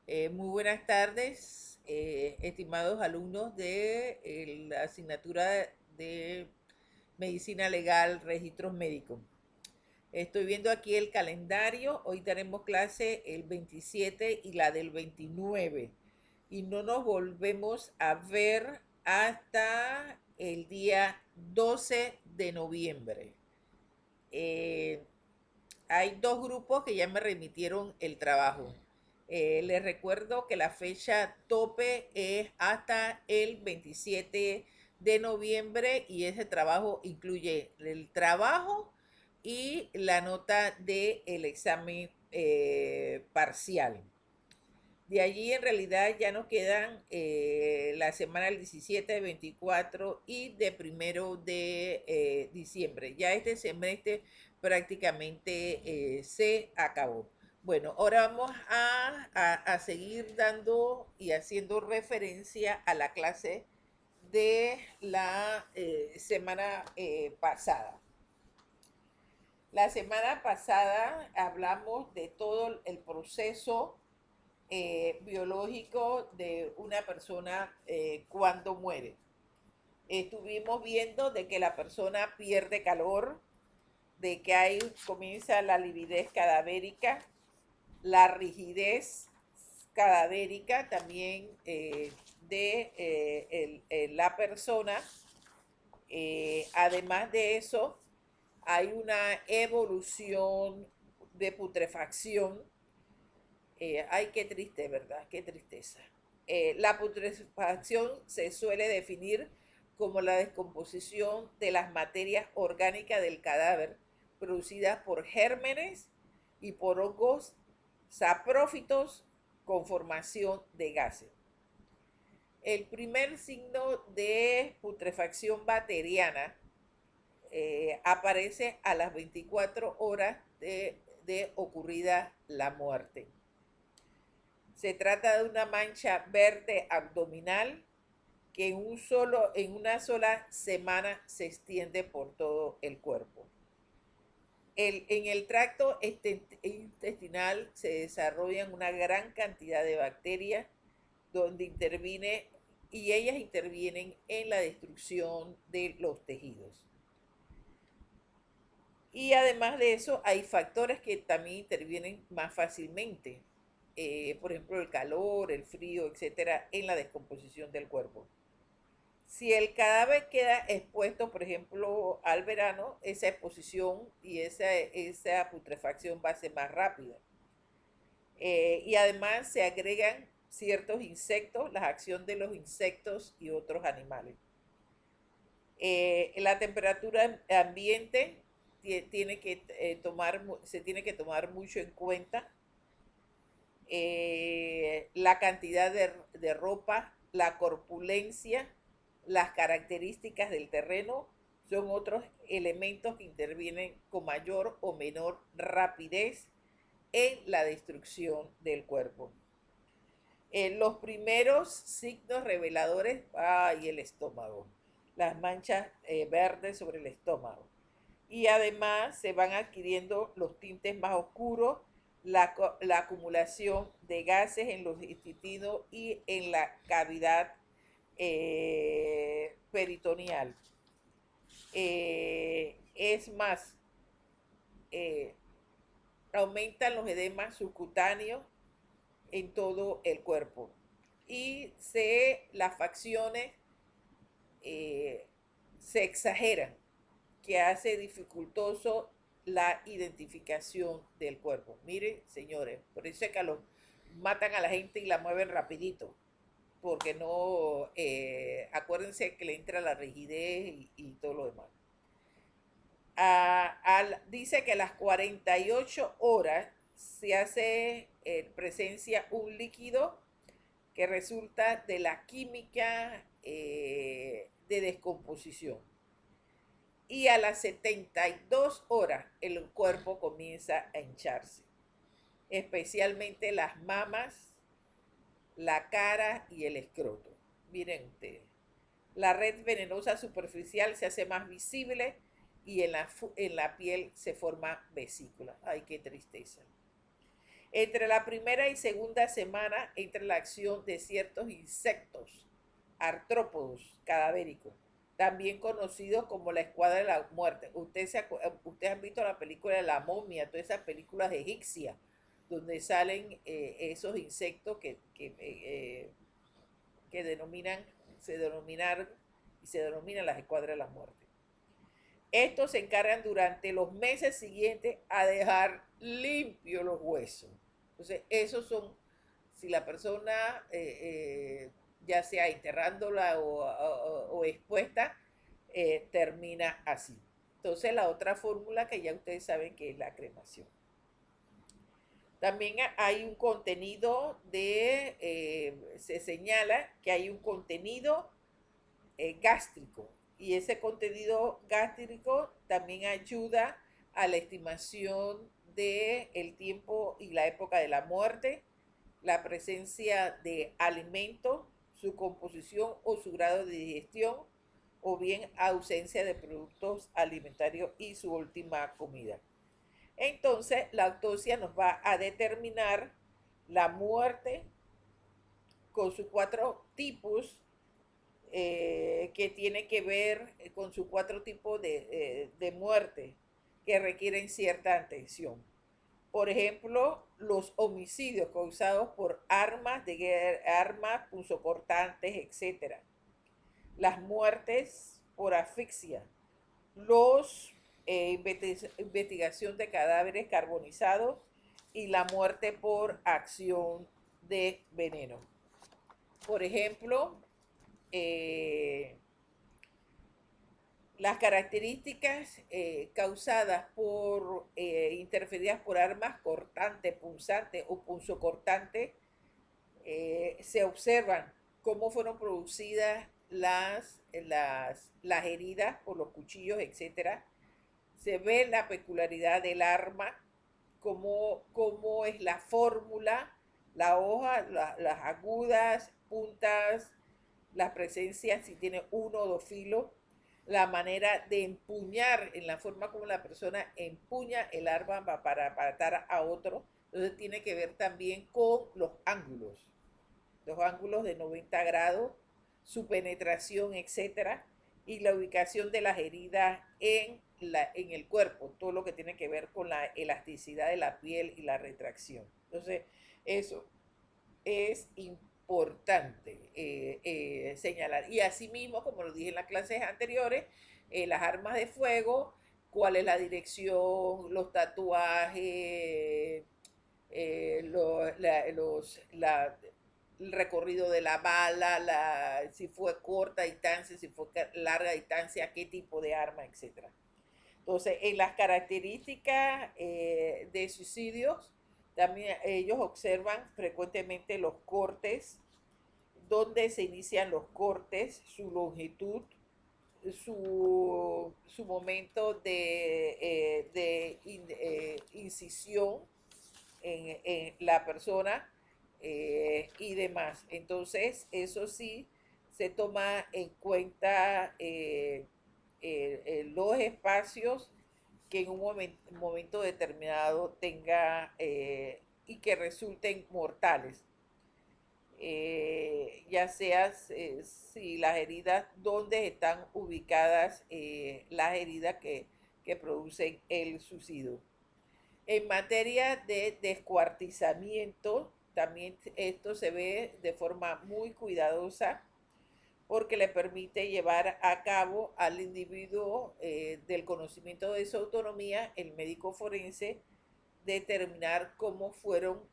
Muy buenas tardes, estimados alumnos de la asignatura de Medicina Legal, Registros Médicos. Estoy viendo aquí el calendario. Hoy tenemos clase el 27 y la del 29. Y no nos volvemos a ver hasta el día 12 de noviembre. Eh, Hay dos grupos que ya me remitieron el trabajo. Les recuerdo que la fecha tope es hasta el 27 de noviembre y ese trabajo incluye el trabajo y la nota del examen parcial. De allí en realidad ya nos quedan la semana del 17, 24 y de 1 de diciembre. Ya este semestre prácticamente se acabó. Bueno, ahora vamos a seguir dando y haciendo referencia a la clase de la semana pasada. La semana pasada hablamos de todo el proceso biológico de una persona cuando muere. Estuvimos viendo de que la persona pierde calor, de que ahí comienza la lividez cadavérica, la rigidez cadavérica también de la persona. Además de eso, hay una evolución de putrefacción. Ay, qué triste, ¿verdad? Qué tristeza. La putrefacción se suele definir como la descomposición de las materias orgánicas del cadáver producidas por gérmenes y por hongos saprófitos con formación de gases. El primer signo de putrefacción bacteriana aparece a las 24 horas de ocurrida la muerte. Se trata de una mancha verde abdominal que en una sola semana se extiende por todo el cuerpo. En el tracto intestinal se desarrollan una gran cantidad de bacterias donde ellas intervienen en la destrucción de los tejidos. Y además de eso, hay factores que también intervienen más fácilmente. Por ejemplo, el calor, el frío, etcétera, en la descomposición del cuerpo. Si el cadáver queda expuesto, por ejemplo, al verano, esa exposición y esa putrefacción va a ser más rápida. Y además se agregan ciertos insectos, la acción de los insectos y otros animales. La temperatura ambiente se tiene que tomar mucho en cuenta. La cantidad de ropa, la corpulencia, las características del terreno son otros elementos que intervienen con mayor o menor rapidez en la destrucción del cuerpo. Los primeros signos reveladores, el estómago, las manchas verdes sobre el estómago. Y además se van adquiriendo los tintes más oscuros, la acumulación de gases en los intestinos y en la cavidad peritoneal. Es más, eh, aumentan los edemas subcutáneos en todo el cuerpo y las facciones se exageran, que hace dificultoso la identificación del cuerpo. Miren, señores, por eso es que matan a la gente y la mueven rapidito, porque no, acuérdense que le entra la rigidez y todo lo demás. Dice que a las 48 horas se hace presencia un líquido que resulta de la química de descomposición. Y a las 72 horas el cuerpo comienza a hincharse, especialmente las mamas, la cara y el escroto. Miren ustedes, la red venenosa superficial se hace más visible y en la piel se forma vesícula. Ay, qué tristeza. Entre la primera y segunda semana entra la acción de ciertos insectos artrópodos cadavéricos, también conocidos como la Escuadra de la Muerte. Ustedes han visto la película de La Momia, todas esas películas egipcias, donde salen esos insectos que se denominan las Escuadras de la Muerte. Estos se encargan durante los meses siguientes a dejar limpios los huesos. Entonces, esos son, si la persona, ya sea enterrándola o expuesta, termina así. Entonces, la otra fórmula que ya ustedes saben que es la cremación. También hay un contenido se señala que hay un contenido gástrico, y ese contenido gástrico también ayuda a la estimación del tiempo y la época de la muerte, la presencia de alimentos, su composición o su grado de digestión, o bien ausencia de productos alimentarios y su última comida. Entonces, la autopsia nos va a determinar la muerte con sus 4 tipos, que tiene que ver con sus 4 tipos de muerte que requieren cierta atención. Por ejemplo, los homicidios causados por armas de guerra, armas punzocortantes, etc. Las muertes por asfixia, los investigación de cadáveres carbonizados y la muerte por acción de veneno. Por ejemplo, las características causadas por interferidas por armas cortantes, punzantes o punzocortantes, se observan cómo fueron producidas las heridas por los cuchillos, etc. Se ve la peculiaridad del arma, cómo es la fórmula, la hoja, las agudas, puntas, las presencias, si tiene 1 o 2 filos, la manera de empuñar, en la forma como la persona empuña el arma para matar a otro. Entonces tiene que ver también con los ángulos de 90 grados, su penetración, etcétera, y la ubicación de las heridas en el cuerpo, todo lo que tiene que ver con la elasticidad de la piel y la retracción. Entonces, eso es importante señalar. Y asimismo, como lo dije en las clases anteriores, las armas de fuego, cuál es la dirección, los tatuajes, el recorrido de la bala, si fue corta distancia, si fue larga distancia, qué tipo de arma, etc. Entonces, en las características de suicidios, también ellos observan frecuentemente los cortes, dónde se inician los cortes, su longitud, su momento de incisión en la persona, y demás. Entonces, eso sí se toma en cuenta los espacios que en un momento determinado tenga y que resulten mortales. Ya sea si las heridas, dónde están ubicadas las heridas que producen el suicidio. En materia de descuartizamiento, también esto se ve de forma muy cuidadosa porque le permite llevar a cabo al individuo del conocimiento de su autonomía, el médico forense, determinar cómo fueron,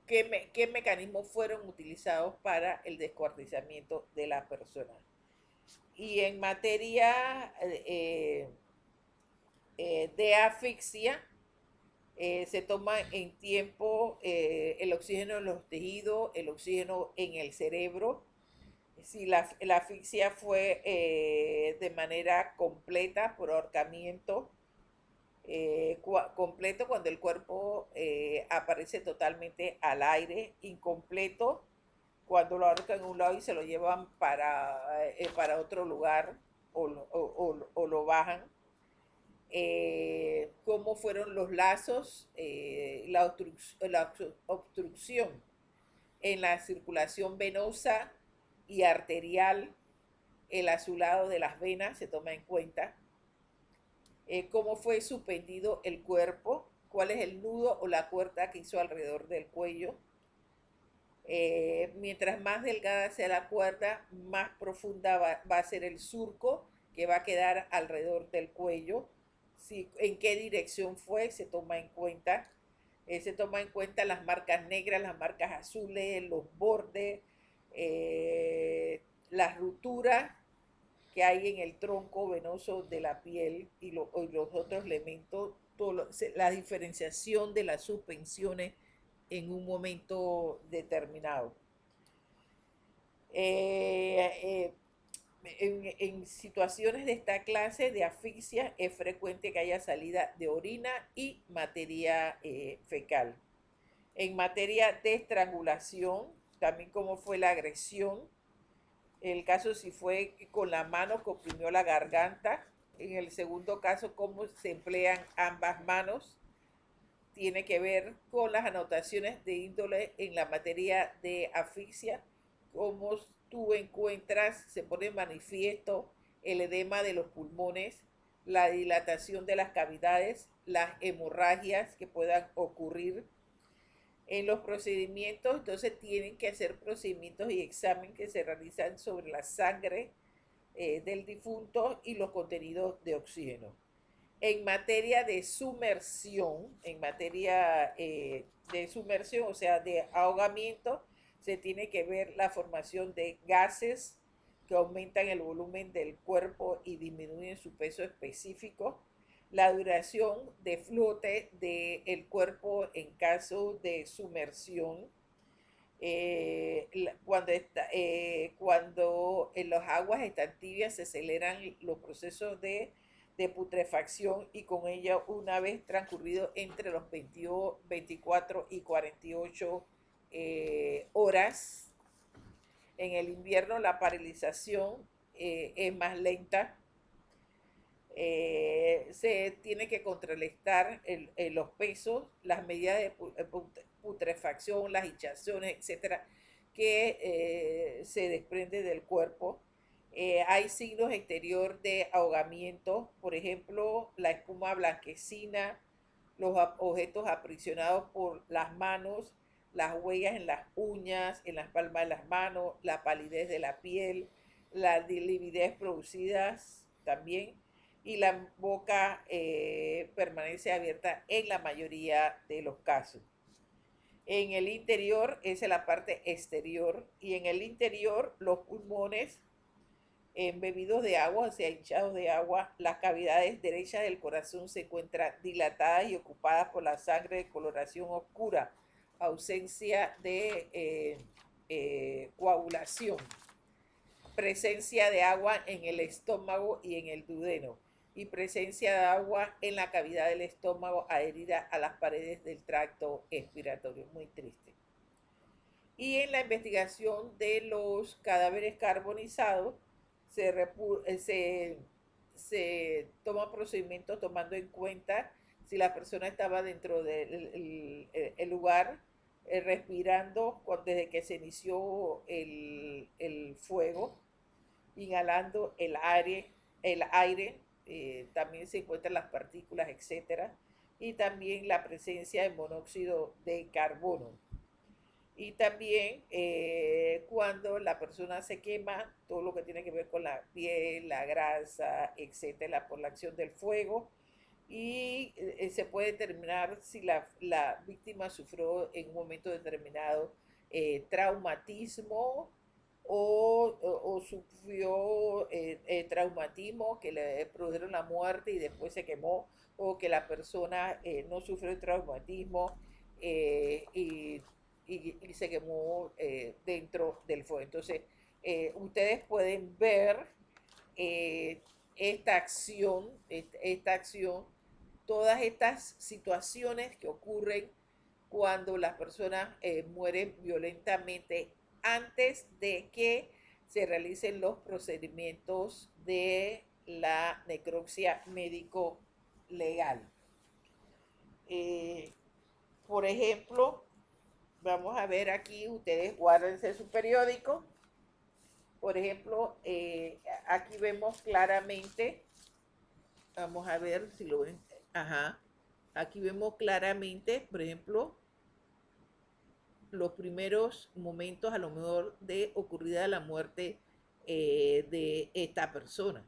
qué mecanismos fueron utilizados para el descuartizamiento de la persona. Y en materia de asfixia, se toma en tiempo el oxígeno en los tejidos, el oxígeno en el cerebro. Si la asfixia fue de manera completa por ahorcamiento, completo cuando el cuerpo aparece totalmente al aire, incompleto cuando lo ahorcan en un lado y se lo llevan para otro lugar o lo bajan. cómo fueron los lazos, la obstrucción en la circulación venosa y arterial, el azulado de las venas se toma en cuenta, cómo fue suspendido el cuerpo, cuál es el nudo o la cuerda que hizo alrededor del cuello. Mientras más delgada sea la cuerda, más profunda va a ser el surco que va a quedar alrededor del cuello. Si, en qué dirección fue, se toma en cuenta. Se toma en cuenta las marcas negras, las marcas azules, los bordes, las rupturas que hay en el tronco venoso de la piel y los otros elementos, la diferenciación de las suspensiones en un momento determinado. En situaciones de esta clase de asfixia es frecuente que haya salida de orina y materia fecal. En materia de estrangulación, también cómo fue la agresión, el caso si fue con la mano que oprimió la garganta, en el segundo caso cómo se emplean ambas manos, tiene que ver con las anotaciones de índole en la materia de asfixia, cómo tú encuentras, se pone en manifiesto el edema de los pulmones, la dilatación de las cavidades, las hemorragias que puedan ocurrir. En los procedimientos, entonces tienen que hacer procedimientos y exámenes que se realizan sobre la sangre del difunto y los contenidos de oxígeno. En materia de sumersión, o sea, de ahogamiento, se tiene que ver la formación de gases que aumentan el volumen del cuerpo y disminuyen su peso específico, la duración de flote del cuerpo en caso de sumersión, cuando en las aguas están tibias se aceleran los procesos de putrefacción y con ella una vez transcurrido entre los 24 y 48 horas. En el invierno la paralización es más lenta. Se tiene que contrarrestar los pesos, las medidas de putrefacción, las hinchazones, etcétera, que se desprende del cuerpo. Hay signos exterior de ahogamiento, por ejemplo, la espuma blanquecina, los objetos aprisionados por las manos, las huellas en las uñas, en las palmas de las manos, la palidez de la piel, las lividez producidas también, y la boca permanece abierta en la mayoría de los casos. En el interior, esa es la parte exterior, y en el interior los pulmones embebidos de agua, o sea, hinchados de agua, las cavidades derechas del corazón se encuentran dilatadas y ocupadas por la sangre de coloración oscura, ausencia de coagulación, presencia de agua en el estómago y en el duodeno, y presencia de agua en la cavidad del estómago adherida a las paredes del tracto expiratorio. Muy triste. Y en la investigación de los cadáveres carbonizados se toma procedimientos tomando en cuenta si la persona estaba dentro del lugar respirando desde que se inició el fuego, inhalando el aire, también se encuentran las partículas, etcétera, y también la presencia de monóxido de carbono. Y también cuando la persona se quema, todo lo que tiene que ver con la piel, la grasa, etcétera, por la acción del fuego. Y se puede determinar si la víctima sufrió en un momento determinado traumatismo o sufrió traumatismo que le produjeron la muerte y después se quemó, o que la persona no sufrió traumatismo y se quemó dentro del fuego. Entonces, ustedes pueden ver esta acción, todas estas situaciones que ocurren cuando las personas mueren violentamente antes de que se realicen los procedimientos de la necropsia médico legal. Por ejemplo, vamos a ver aquí, ustedes guárdense su periódico. Por ejemplo, aquí vemos claramente, vamos a ver si lo ven, ajá, aquí vemos claramente, por ejemplo, los primeros momentos a lo mejor de ocurrida la muerte de esta persona,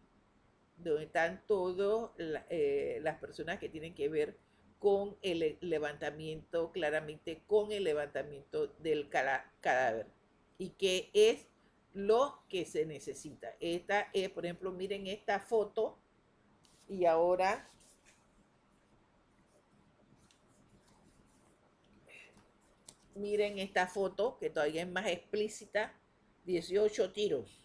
donde están todas las personas que tienen que ver con el levantamiento, claramente con el levantamiento del cadáver. Y qué es lo que se necesita. Esta es, por ejemplo, miren esta foto y ahora miren esta foto que todavía es más explícita, 18 tiros.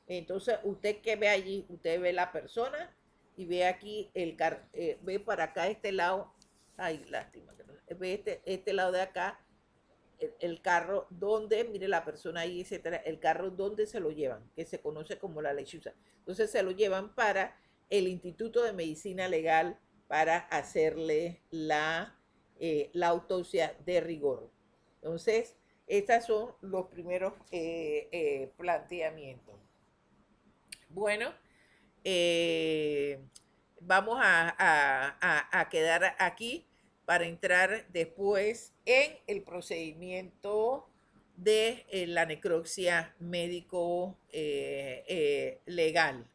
Entonces, usted que ve allí, usted ve la persona y ve aquí ve para acá este lado, ay, lástima, ve este lado de acá, el carro donde, mire la persona ahí, etcétera, el carro donde se lo llevan, que se conoce como la lechuza. Entonces se lo llevan para el Instituto de Medicina Legal para hacerle la autopsia de rigor. Entonces, estos son los primeros planteamientos. Bueno, eh, vamos a quedar aquí para entrar después en el procedimiento de la necropsia médico legal.